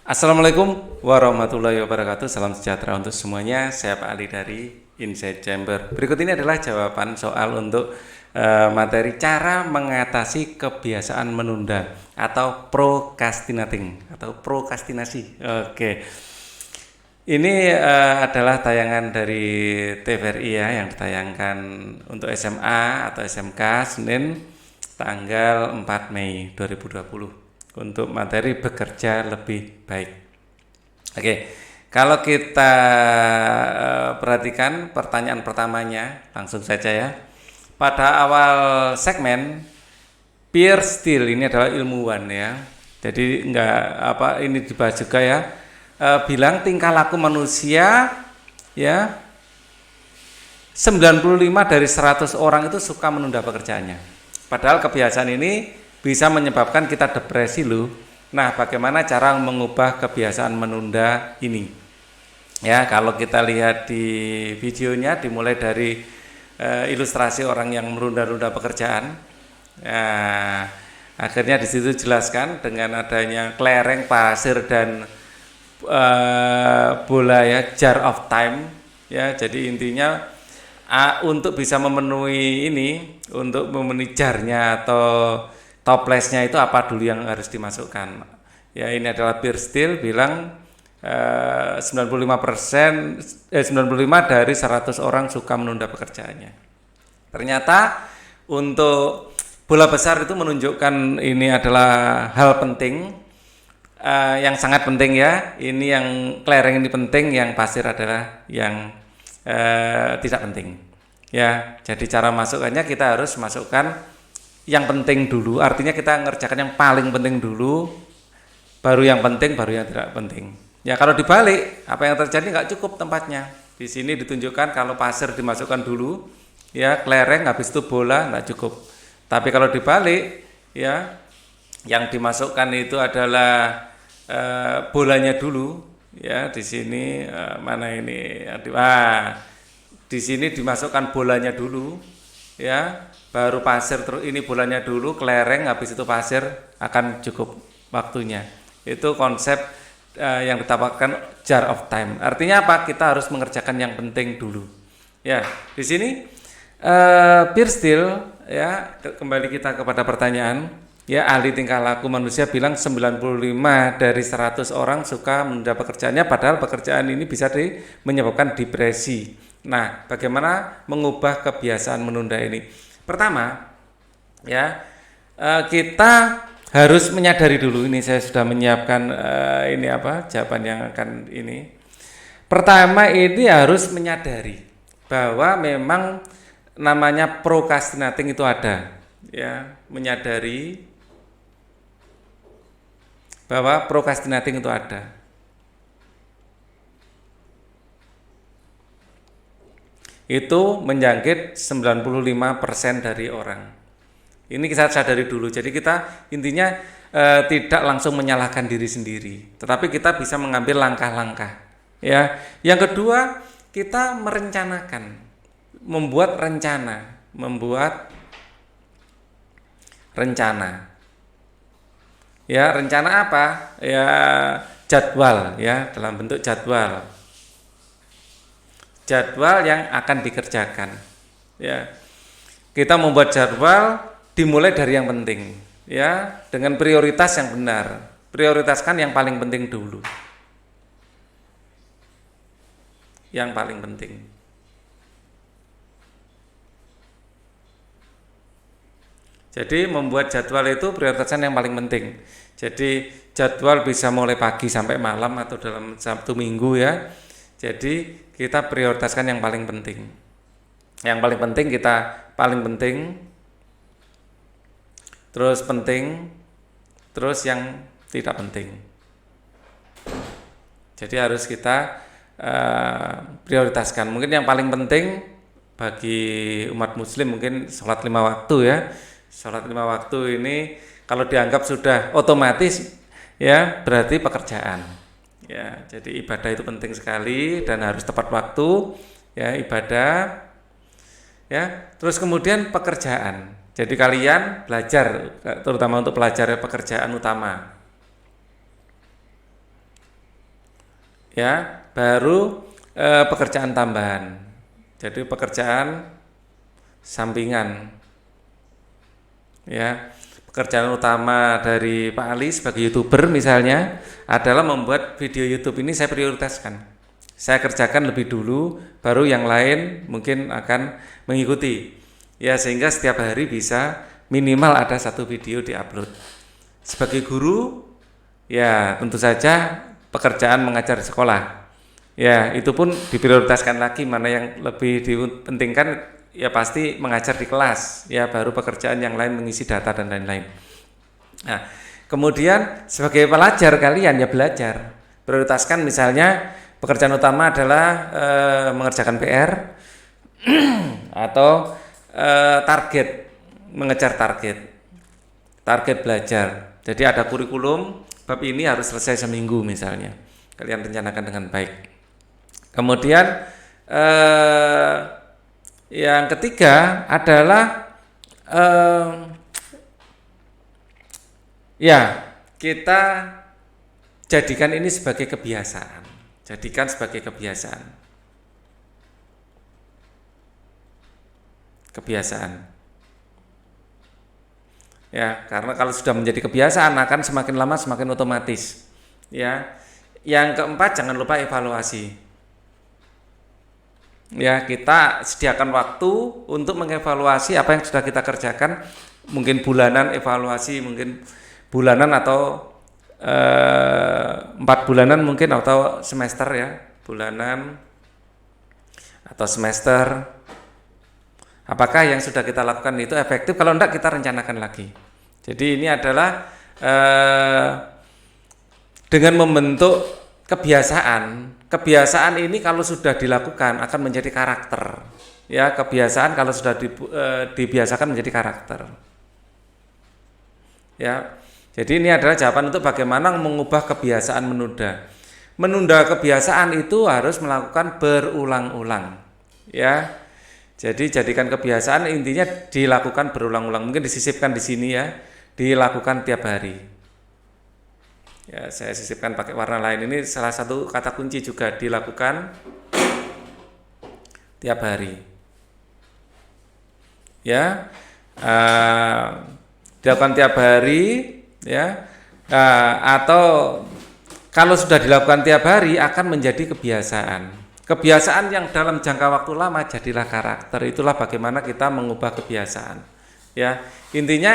Assalamualaikum warahmatullahi wabarakatuh. Salam sejahtera untuk semuanya. Saya Pak Ali dari Inside Chamber. Berikut ini adalah jawaban soal untuk materi cara mengatasi kebiasaan menunda atau procrastinating atau prokrastinasi. Oke. Ini adalah tayangan dari TVRI ya, yang ditayangkan untuk SMA atau SMK Senin tanggal 4 Mei 2020 untuk materi bekerja lebih baik. Oke, kalau kita perhatikan pertanyaan pertamanya, langsung saja ya. Pada awal segmen, Pierre Steele ini adalah ilmuwan ya. Jadi ini dibahas juga ya. Bilang tingkah laku manusia ya 95 dari 100 orang itu suka menunda pekerjaannya. Padahal kebiasaan ini bisa menyebabkan kita depresi loh. Nah, bagaimana cara mengubah kebiasaan menunda ini? Ya, kalau kita lihat di videonya dimulai dari ilustrasi orang yang menunda-nunda pekerjaan. Nah, akhirnya di situ jelaskan dengan adanya kelereng, pasir dan bola ya, jar of time ya. Jadi intinya untuk bisa memenuhi ini, untuk memenuhi jarnya atau toplesnya itu apa dulu yang harus dimasukkan. Ya, ini adalah Pierre Steele bilang 95 dari 100 orang suka menunda pekerjaannya. Ternyata untuk bola besar itu menunjukkan ini adalah hal penting, yang sangat penting ya. Ini yang kelereng ini penting, yang pasir adalah yang tidak penting. Ya, jadi cara masukkannya kita harus masukkan yang penting dulu, artinya kita ngerjakan yang paling penting dulu, baru yang penting, baru yang tidak penting. Ya, kalau dibalik, apa yang terjadi nggak cukup tempatnya. Di sini ditunjukkan kalau pasir dimasukkan dulu, ya kelereng, habis itu bola nggak cukup. Tapi kalau dibalik, ya yang dimasukkan itu adalah bolanya dulu. Ya, di sini mana ini? Di sini dimasukkan bolanya dulu, ya. Baru pasir, terus ini bolanya dulu, kelereng, habis itu pasir, akan cukup waktunya. Itu konsep yang ditamakan jar of time. Artinya apa? Kita harus mengerjakan yang penting dulu. Ya, di sini Pierre Steele ya, kembali kita kepada pertanyaan. Ya, ahli tingkah laku manusia bilang 95 dari 100 orang suka menunda pekerjaannya, padahal pekerjaan ini bisa menyebabkan depresi. Nah, bagaimana mengubah kebiasaan menunda ini? Pertama, ya kita harus menyadari dulu. Ini saya sudah menyiapkan jawaban yang akan ini. Pertama, ini harus menyadari bahwa memang namanya procrastinating itu ada. Ya, menyadari bahwa procrastinating itu ada. Itu menjangkit 95% dari orang. Ini kita sadari dulu. Jadi kita intinya tidak langsung menyalahkan diri sendiri, tetapi kita bisa mengambil langkah-langkah. Ya, yang kedua kita merencanakan, membuat rencana. Ya, rencana apa? Ya, jadwal ya, dalam bentuk jadwal yang akan dikerjakan. Ya, kita membuat jadwal dimulai dari yang penting, ya, dengan prioritas yang benar. Prioritaskan yang paling penting dulu. Yang paling penting. Jadi membuat jadwal itu prioritaskan yang paling penting. Jadi jadwal bisa mulai pagi sampai malam atau dalam Sabtu Minggu ya. Jadi kita prioritaskan yang paling penting. Yang paling penting kita paling penting, terus penting, terus yang tidak penting. Jadi harus kita prioritaskan. Mungkin yang paling penting bagi umat muslim mungkin sholat 5 waktu ya. Sholat 5 waktu ini kalau dianggap sudah otomatis ya berarti pekerjaan. Ya, jadi ibadah itu penting sekali dan harus tepat waktu ya, ibadah ya. Terus kemudian pekerjaan. Jadi kalian belajar, terutama untuk pelajar pekerjaan utama. ya, baru pekerjaan tambahan. Jadi pekerjaan sampingan. Ya, pekerjaan utama dari Pak Ali sebagai YouTuber misalnya adalah membuat video YouTube. Ini saya prioritaskan. Saya kerjakan lebih dulu, baru yang lain mungkin akan mengikuti. Ya, sehingga setiap hari bisa minimal ada satu video diupload. Sebagai guru, ya tentu saja pekerjaan mengajar di sekolah. Ya, itu pun diprioritaskan lagi, mana yang lebih dipentingkan, ya pasti mengajar di kelas, ya baru pekerjaan yang lain mengisi data dan lain-lain. Nah, kemudian sebagai pelajar kalian ya belajar, prioritaskan misalnya pekerjaan utama adalah mengerjakan PR atau target, mengejar target belajar. Jadi ada kurikulum, bab ini harus selesai seminggu misalnya, kalian rencanakan dengan baik. Kemudian yang ketiga adalah ya kita jadikan ini sebagai kebiasaan. Jadikan sebagai kebiasaan. Ya, karena kalau sudah menjadi kebiasaan akan semakin lama semakin otomatis. Ya. Yang keempat, jangan lupa evaluasi. Ya, kita sediakan waktu untuk mengevaluasi apa yang sudah kita kerjakan, mungkin bulanan evaluasi, mungkin bulanan atau 4 bulanan mungkin, atau semester ya, bulanan atau semester. Apakah yang sudah kita lakukan itu efektif? Kalau enggak, kita rencanakan lagi. Jadi ini adalah dengan membentuk kebiasaan. Kebiasaan ini kalau sudah dilakukan akan menjadi karakter. Ya, kebiasaan kalau sudah dibiasakan menjadi karakter. Ya. Jadi ini adalah jawaban untuk bagaimana mengubah kebiasaan menunda. Menunda kebiasaan itu harus melakukan berulang-ulang. Ya. Jadi jadikan kebiasaan, intinya dilakukan berulang-ulang. Mungkin disisipkan di sini ya, dilakukan tiap hari. Ya, saya sisipkan pakai warna lain. Ini salah satu kata kunci juga, dilakukan tiap hari. Ya, dilakukan tiap hari, ya, atau kalau sudah dilakukan tiap hari akan menjadi kebiasaan. Kebiasaan yang dalam jangka waktu lama jadilah karakter. Itulah bagaimana kita mengubah kebiasaan. Ya, intinya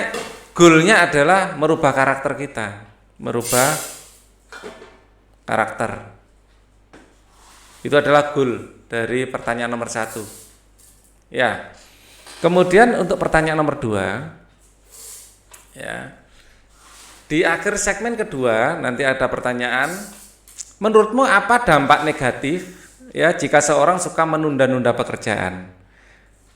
goalnya adalah merubah karakter kita. Merubah karakter. Itu adalah goal dari pertanyaan nomor 1. Ya. Kemudian untuk pertanyaan nomor 2, ya. Di akhir segmen kedua nanti ada pertanyaan, menurutmu apa dampak negatif ya jika seorang suka menunda-nunda pekerjaan?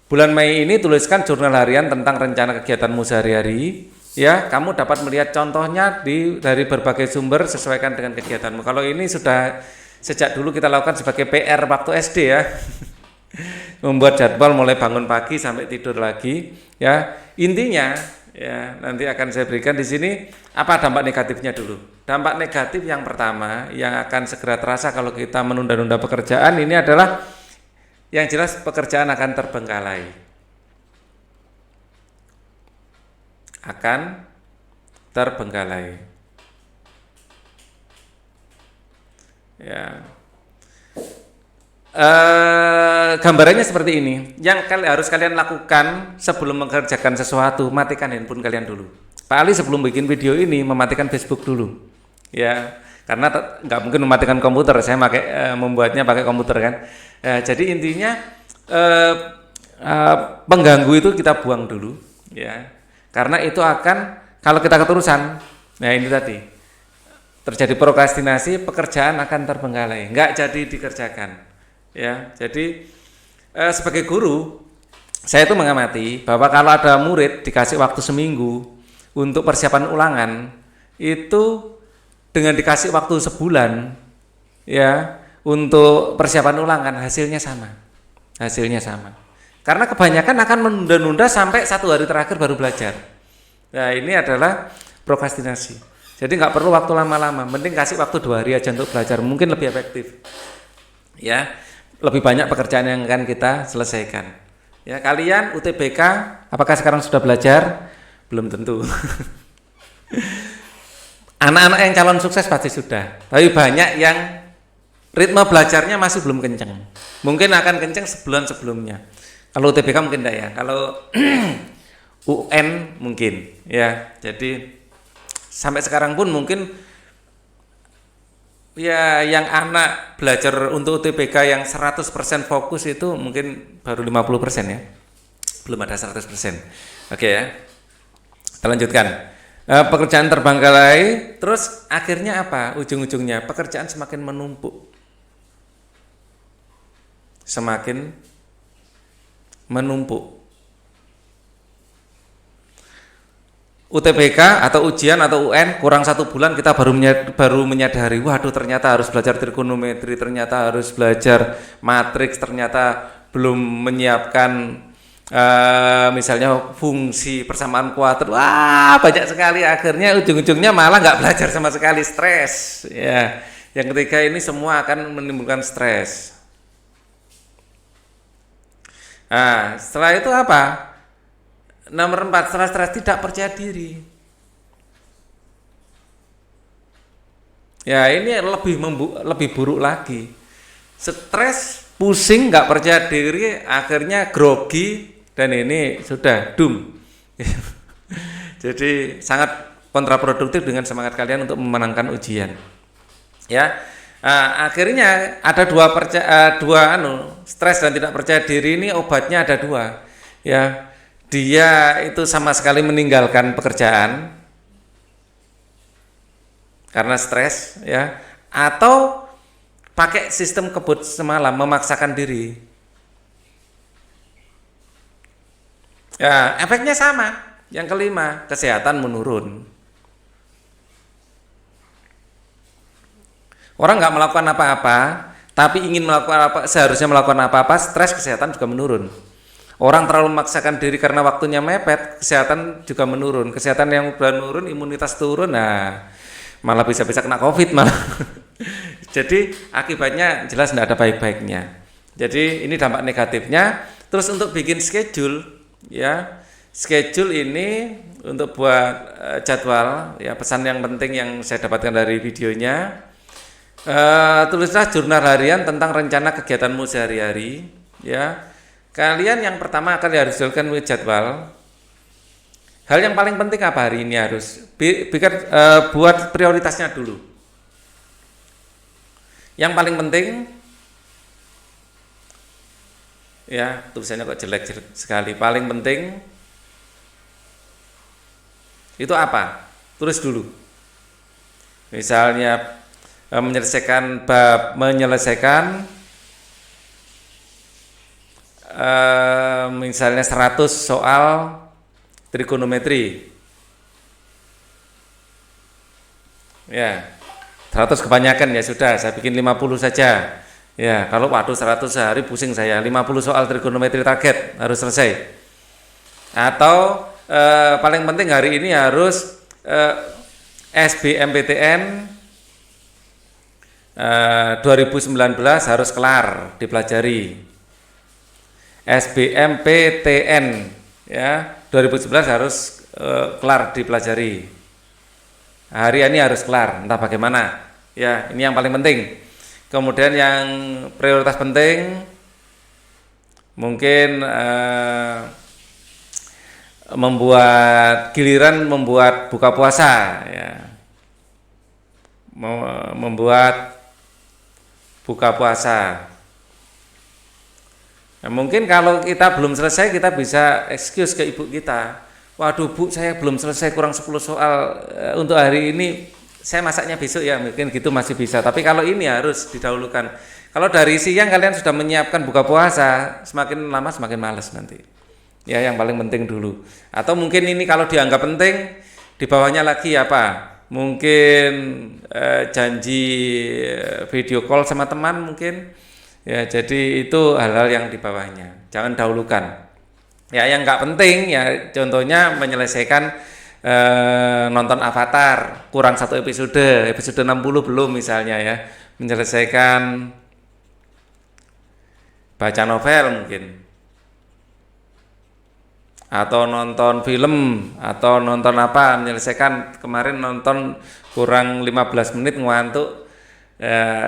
Bulan Mei ini tuliskan jurnal harian tentang rencana kegiatanmu sehari-hari. Ya, kamu dapat melihat contohnya dari berbagai sumber, sesuaikan dengan kegiatanmu. Kalau ini sudah sejak dulu kita lakukan sebagai PR waktu SD ya. Membuat jadwal mulai bangun pagi sampai tidur lagi. Ya, intinya ya nanti akan saya berikan di sini apa dampak negatifnya dulu. Dampak negatif yang pertama yang akan segera terasa kalau kita menunda-nunda pekerjaan ini adalah yang jelas pekerjaan akan terbengkalai. Akan terbengkalai. Ya. Gambarannya seperti ini. Yang harus kalian lakukan sebelum mengerjakan sesuatu, matikan handphone kalian dulu. Pak Ali sebelum bikin video ini mematikan Facebook dulu. Ya, karena nggak mungkin mematikan komputer. Saya membuatnya pakai komputer kan. Jadi intinya pengganggu itu kita buang dulu. Ya. Karena itu akan, kalau kita keterusan, nah ini tadi, terjadi prokrastinasi, pekerjaan akan terbengkalai, nggak jadi dikerjakan. Ya, jadi sebagai guru, saya itu mengamati bahwa kalau ada murid dikasih waktu seminggu untuk persiapan ulangan, itu dengan dikasih waktu sebulan, ya, untuk persiapan ulangan hasilnya sama. Karena kebanyakan akan menunda-nunda sampai 1 hari terakhir baru belajar. Nah, ini adalah prokrastinasi. Jadi nggak perlu waktu lama-lama, mending kasih waktu 2 hari aja untuk belajar, mungkin lebih efektif. Ya, lebih banyak pekerjaan yang akan kita selesaikan. Ya, kalian UTBK, apakah sekarang sudah belajar? Belum tentu. Anak-anak yang calon sukses pasti sudah, tapi banyak yang ritme belajarnya masih belum kenceng. Mungkin akan kenceng sebulan sebelumnya. Kalau UTBK mungkin enggak ya. Kalau UN mungkin ya. Jadi sampai sekarang pun mungkin ya yang anak belajar untuk UTBK yang 100% fokus itu mungkin baru 50% ya. Belum ada 100%. Oke ya. Kita lanjutkan. Pekerjaan terbengkalai, terus akhirnya apa? Ujung-ujungnya pekerjaan semakin menumpuk. Semakin menumpuk. UTBK atau ujian atau UN kurang 1 bulan kita baru menyadari, waduh ternyata harus belajar trigonometri, ternyata harus belajar matriks, ternyata belum menyiapkan misalnya fungsi persamaan kuadrat. Wah, banyak sekali, akhirnya ujung-ujungnya malah nggak belajar sama sekali, stres ya. Yang ketiga ini semua akan menimbulkan stres. Nah, setelah itu apa? Nomor 4, setelah stres tidak percaya diri. Ya, ini lebih buruk lagi. Stres, pusing, nggak percaya diri, akhirnya grogi, dan ini sudah doom. Jadi sangat kontraproduktif dengan semangat kalian untuk memenangkan ujian. Ya, akhirnya ada dua stres dan tidak percaya diri ini obatnya ada 2. Ya. Dia itu sama sekali meninggalkan pekerjaan karena stres ya, atau pakai sistem kebut semalam, memaksakan diri. Ya, efeknya sama. Yang kelima, kesehatan menurun. Orang nggak melakukan apa-apa, tapi ingin melakukan seharusnya melakukan apa-apa, stres, kesehatan juga menurun. Orang terlalu memaksakan diri karena waktunya mepet, kesehatan juga menurun. Kesehatan yang udah menurun, imunitas turun, nah malah bisa-bisa kena COVID malah. Jadi akibatnya jelas tidak ada baik-baiknya. Jadi ini dampak negatifnya. Terus untuk bikin schedule, ya schedule ini untuk buat jadwal, ya pesan yang penting yang saya dapatkan dari videonya. Tulislah jurnal harian tentang rencana kegiatanmu sehari-hari, ya. Kalian yang pertama kali harus jalankan jadwal. Hal yang paling penting apa hari ini harus buat prioritasnya dulu. Yang paling penting, ya tulisannya kok jelek sekali. Paling penting itu apa? Tulis dulu. Misalnya menyelesaikan misalnya 100 soal trigonometri. Ya, 100 kebanyakan ya sudah, saya bikin 50 saja. Ya, kalau waduh 100 sehari pusing saya, 50 soal trigonometri target harus selesai. Atau paling penting hari ini harus SBMPTN 2019 harus kelar dipelajari. SBMPTN ya 2011 harus kelar dipelajari. Hari ini harus kelar, entah bagaimana. Ya, ini yang paling penting. Kemudian yang prioritas penting mungkin membuat buka puasa ya. Membuat buka puasa. Nah, mungkin kalau kita belum selesai, kita bisa excuse ke ibu kita. Waduh bu, saya belum selesai, kurang 10 soal untuk hari ini, saya masaknya besok ya, mungkin gitu masih bisa. Tapi kalau ini harus didahulukan. Kalau dari siang kalian sudah menyiapkan buka puasa, semakin lama semakin males nanti. Ya, yang paling penting dulu. Atau mungkin ini kalau dianggap penting, di bawahnya lagi apa? Mungkin janji video call sama teman mungkin. Ya, jadi itu hal-hal yang di bawahnya. Jangan dahulukan. Ya, yang nggak penting ya contohnya menyelesaikan nonton Avatar kurang satu episode 60 belum misalnya ya, menyelesaikan baca novel mungkin, atau nonton film, atau nonton apa, menyelesaikan kemarin nonton kurang 15 menit ngantuk,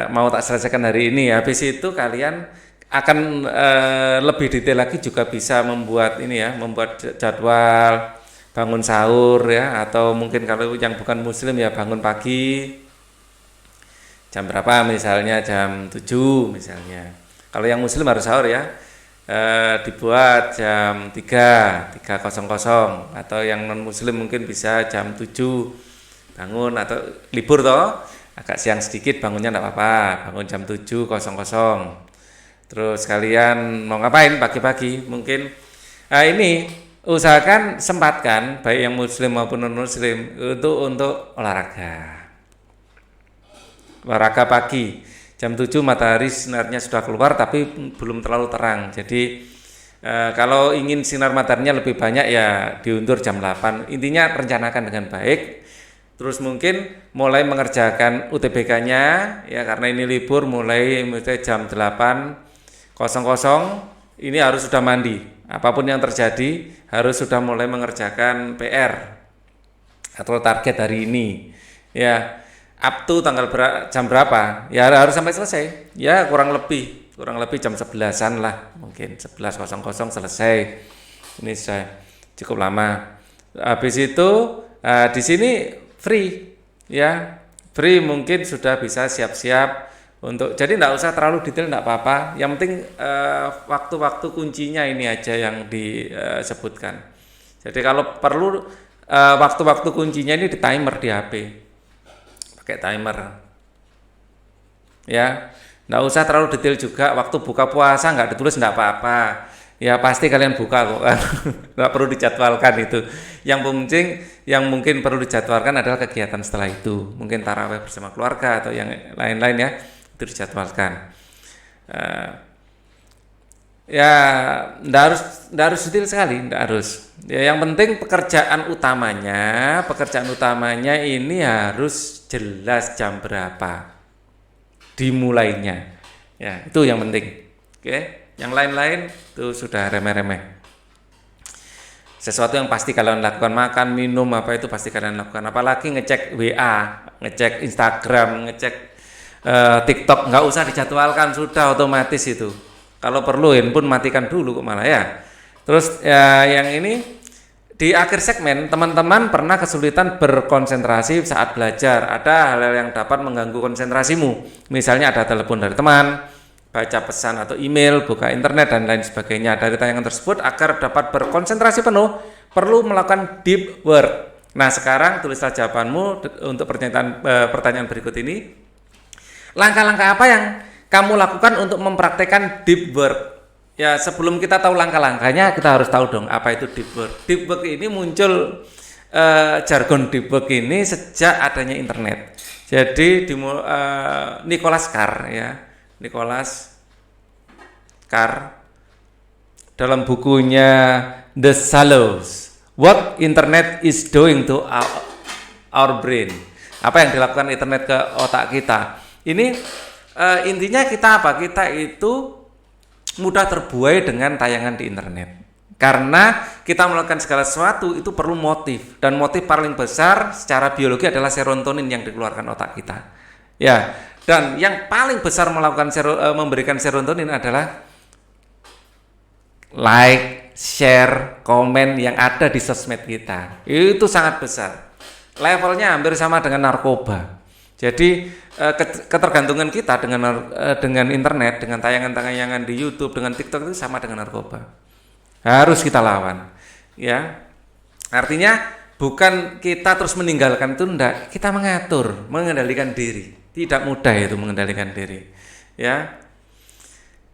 mau tak selesaikan hari ini. Habis itu kalian akan lebih detail lagi juga bisa membuat ini ya, membuat jadwal bangun sahur ya, atau mungkin kalau yang bukan muslim ya bangun pagi jam berapa, misalnya jam 7 misalnya. Kalau yang muslim harus sahur ya, dibuat jam 3.00, atau yang non muslim mungkin bisa jam 7 bangun, atau libur toh agak siang sedikit bangunnya enggak apa-apa, bangun jam 7.00. Terus kalian mau ngapain pagi-pagi mungkin ini usahakan sempatkan baik yang muslim maupun non muslim untuk olahraga pagi. Jam 7 matahari sinarnya sudah keluar tapi belum terlalu terang. Jadi kalau ingin sinar mataharinya lebih banyak ya diundur jam 8. Intinya rencanakan dengan baik. Terus mungkin mulai mengerjakan UTBK-nya ya, karena ini libur, mulai jam 8.00 ini harus sudah mandi. Apapun yang terjadi harus sudah mulai mengerjakan PR atau target hari ini. Ya, up to jam berapa? Ya harus sampai selesai. Ya kurang lebih jam 11-an lah, mungkin 11.00 selesai. Ini sudah cukup lama. Habis itu di sini free ya. Free mungkin sudah bisa siap-siap untuk, jadi enggak usah terlalu detail, enggak apa-apa. Yang penting waktu-waktu kuncinya ini aja yang disebutkan. Jadi kalau perlu waktu-waktu kuncinya ini di timer di HP. Pakai timer. Ya, enggak usah terlalu detail juga. Waktu buka puasa enggak ditulis enggak apa-apa. Ya pasti kalian buka kok kan. Enggak perlu dijadwalkan itu. Yang mungkin perlu dijadwalkan adalah kegiatan setelah itu. Mungkin tarawih bersama keluarga atau yang lain-lain ya. Itu dijadwalkan. Ya enggak harus detail sekali, enggak harus. Ya yang penting pekerjaan utamanya ini harus jelas jam berapa dimulainya. Ya, itu yang penting. Oke, yang lain-lain itu sudah remeh-remeh. Sesuatu yang pasti kalian lakukan, makan, minum, apa itu pasti kalian lakukan. Apalagi ngecek WA, ngecek Instagram, ngecek TikTok, nggak usah dijadwalkan, sudah otomatis itu. Kalau perlu handphone matikan dulu kok malah ya. Terus yang ini di akhir segmen, teman-teman pernah kesulitan berkonsentrasi saat belajar. Ada hal-hal yang dapat mengganggu konsentrasimu. Misalnya ada telepon dari teman, baca pesan atau email, buka internet dan lain sebagainya. Dari tayangan tersebut, agar dapat berkonsentrasi penuh, perlu melakukan deep work. Nah, sekarang tulislah jawabanmu untuk pertanyaan berikut ini. Langkah-langkah apa yang kamu lakukan untuk mempraktekkan deep work? Ya, sebelum kita tahu langkah-langkahnya, kita harus tahu dong apa itu deep work. Deep work ini muncul jargon deep work ini sejak adanya internet. Jadi Nicholas Carr dalam bukunya The Shallows, What Internet is Doing to Our Brain. Apa yang dilakukan internet ke otak kita? Ini intinya kita apa? Kita itu mudah terbuai dengan tayangan di internet. Karena kita melakukan segala sesuatu itu perlu motif, dan motif paling besar secara biologi adalah serotonin yang dikeluarkan otak kita. Ya, dan yang paling besar memberikan serotonin adalah like, share, komen yang ada di sosmed kita. Itu sangat besar. Levelnya hampir sama dengan narkoba. Jadi ketergantungan kita dengan internet, dengan tayangan-tayangan di YouTube, dengan TikTok itu sama dengan narkoba. Harus kita lawan. Ya. Artinya bukan kita terus meninggalkan itu, enggak, kita mengendalikan diri. Tidak mudah itu mengendalikan diri. Ya.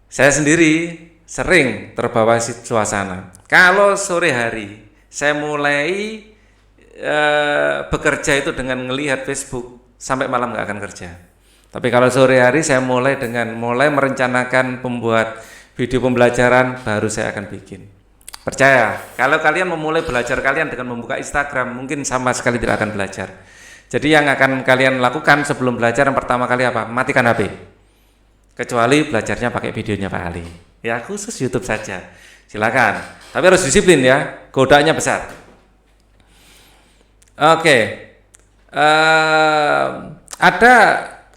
Saya sendiri sering terbawa suasana. Kalau sore hari saya mulai bekerja itu dengan melihat Facebook, sampai malam nggak akan kerja. Tapi kalau sore hari saya mulai merencanakan pembuat video pembelajaran, baru saya akan bikin. Percaya, kalau kalian memulai belajar kalian dengan membuka Instagram, mungkin sama sekali tidak akan belajar. Jadi yang akan kalian lakukan sebelum belajar yang pertama kali apa? Matikan HP. Kecuali belajarnya pakai videonya Pak Ali. Ya khusus YouTube saja. Silakan. Tapi harus disiplin ya, godaannya besar. Oke. Ada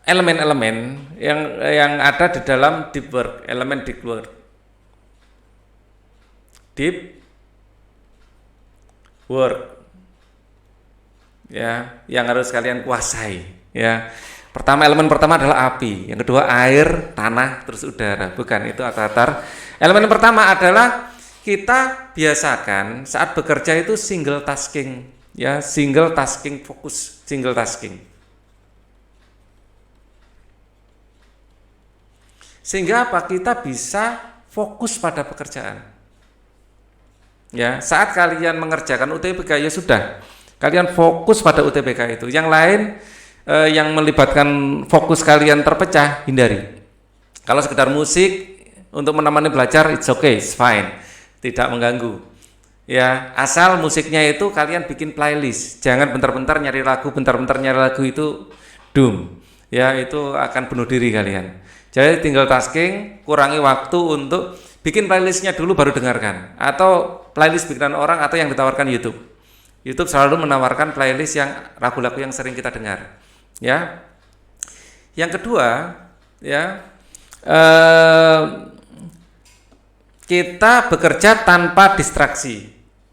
elemen-elemen yang ada di dalam deep work, elemen deep work. Deep work ya, yang harus kalian kuasai ya. Elemen pertama adalah api, yang kedua air, tanah, terus udara. Bukan, itu atar-atar. Elemen pertama adalah kita biasakan saat bekerja itu single tasking ya, single tasking, fokus single tasking. Sehingga apa? Kita bisa fokus pada pekerjaan. Ya, saat kalian mengerjakan UTBK ya sudah, kalian fokus pada UTBK itu. Yang lain yang melibatkan fokus kalian terpecah, hindari. Kalau sekedar musik untuk menemani belajar, it's okay, it's fine, tidak mengganggu. Ya, asal musiknya itu kalian bikin playlist. Jangan bentar-bentar nyari lagu, itu doom. Ya, itu akan bunuh diri kalian. Jadi tinggal tasking, kurangi waktu untuk bikin playlistnya dulu baru dengarkan, atau playlist bikinan orang atau yang ditawarkan YouTube. YouTube selalu menawarkan playlist yang lagu-lagu yang sering kita dengar. Ya. Yang kedua, ya, kita bekerja tanpa distraksi.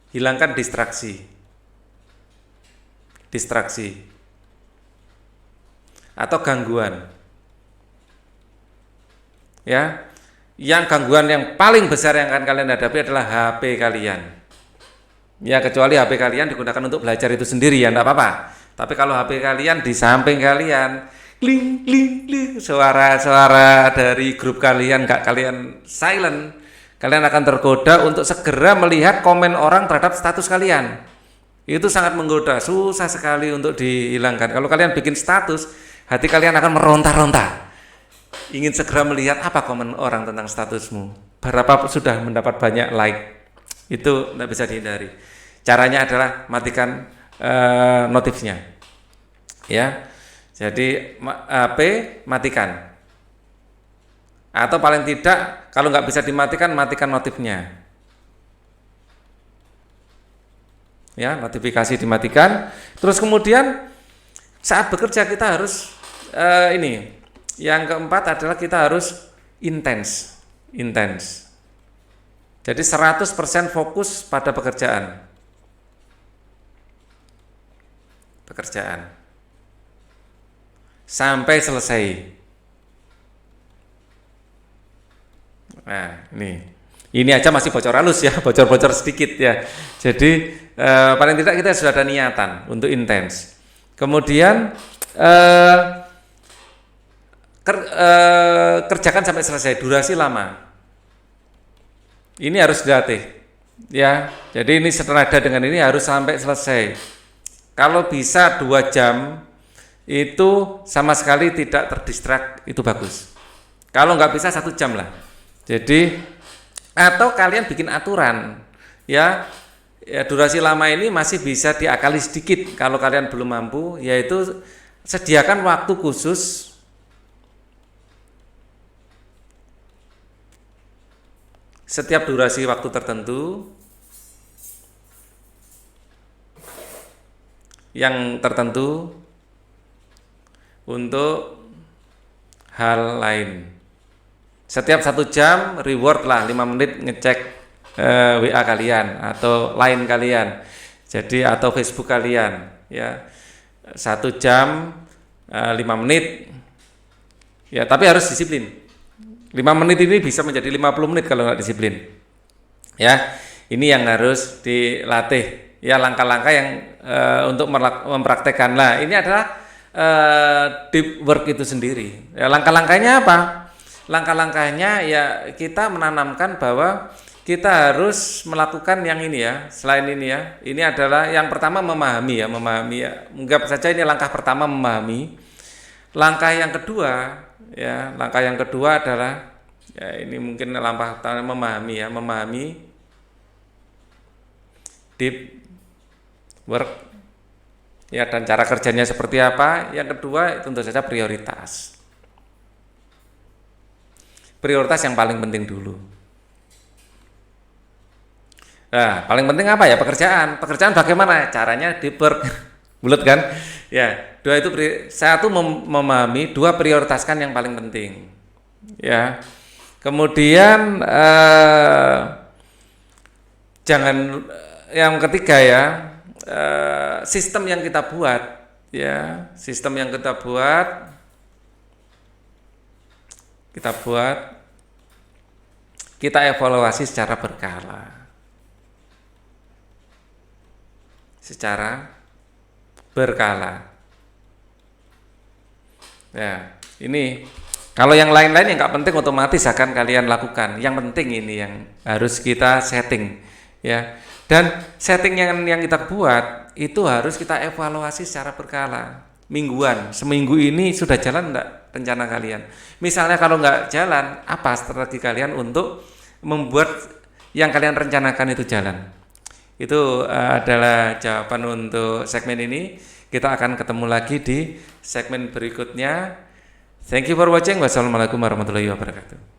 Hilangkan distraksi atau gangguan. Ya. Yang gangguan yang paling besar yang akan kalian hadapi adalah HP kalian. Ya, kecuali HP kalian digunakan untuk belajar itu sendiri ya enggak apa-apa. Tapi kalau HP kalian di samping kalian, kling kling kling, suara-suara dari grup kalian enggak kalian silent, kalian akan tergoda untuk segera melihat komen orang terhadap status kalian. Itu sangat menggoda, susah sekali untuk dihilangkan. Kalau kalian bikin status, hati kalian akan meronta-ronta. Ingin segera melihat apa komen orang tentang statusmu, berapa sudah mendapat banyak like. Itu tidak bisa dihindari. Caranya adalah matikan notifnya ya. Jadi HP matikan, atau paling tidak kalau nggak bisa dimatikan, matikan notifnya ya, notifikasi dimatikan. Terus kemudian saat bekerja kita harus ini. Yang keempat adalah kita harus intens. Jadi 100% fokus pada pekerjaan. Sampai selesai. Nah, ini aja masih bocor halus ya, bocor-bocor sedikit ya. Jadi paling tidak kita sudah ada niatan untuk intens. Kemudian kerjakan sampai selesai, durasi lama. Ini harus dilatih ya. Jadi ini senada dengan ini harus sampai selesai. Kalau bisa 2 jam itu sama sekali tidak terdistrak, itu bagus. Kalau nggak bisa 1 jam lah. Jadi atau kalian bikin aturan ya, durasi lama ini masih bisa diakali sedikit kalau kalian belum mampu, yaitu sediakan waktu khusus setiap durasi waktu tertentu yang tertentu untuk hal lain. Setiap 1 jam reward lah 5 menit ngecek WA kalian atau line kalian. Jadi atau Facebook kalian ya. 1 jam 5 menit. Ya, tapi harus disiplin. 5 menit ini bisa menjadi 50 menit kalau nggak disiplin. Ya, ini yang harus dilatih. Ya, langkah-langkah yang untuk mempraktekkan. Nah, ini adalah deep work itu sendiri. Ya, langkah-langkahnya apa? Langkah-langkahnya ya kita menanamkan bahwa kita harus melakukan yang ini ya. Selain ini ya, ini adalah yang pertama memahami ya. Anggap saja ini langkah pertama, memahami. Langkah yang kedua adalah ya ini mungkin langkah pertama memahami. deep work ya, dan cara kerjanya seperti apa. Yang kedua tentu saja prioritas yang paling penting dulu. Nah, paling penting apa ya? Pekerjaan bagaimana caranya deep work. Bulat kan ya. Dua itu satu memahami, dua prioritaskan yang paling penting ya. Kemudian jangan, yang ketiga ya, sistem yang kita buat ya, kita evaluasi secara berkala ya. Ini kalau yang lain-lain yang nggak penting otomatis akan kalian lakukan. Yang penting ini yang harus kita setting ya. Dan setting yang kita buat itu harus kita evaluasi secara berkala, mingguan. Seminggu ini sudah jalan enggak rencana kalian? Misalnya kalau nggak jalan, apa strategi kalian untuk membuat yang kalian rencanakan itu jalan? Itu adalah jawaban untuk segmen ini. Kita akan ketemu lagi di segmen berikutnya. Thank you for watching. Wassalamualaikum warahmatullahi wabarakatuh.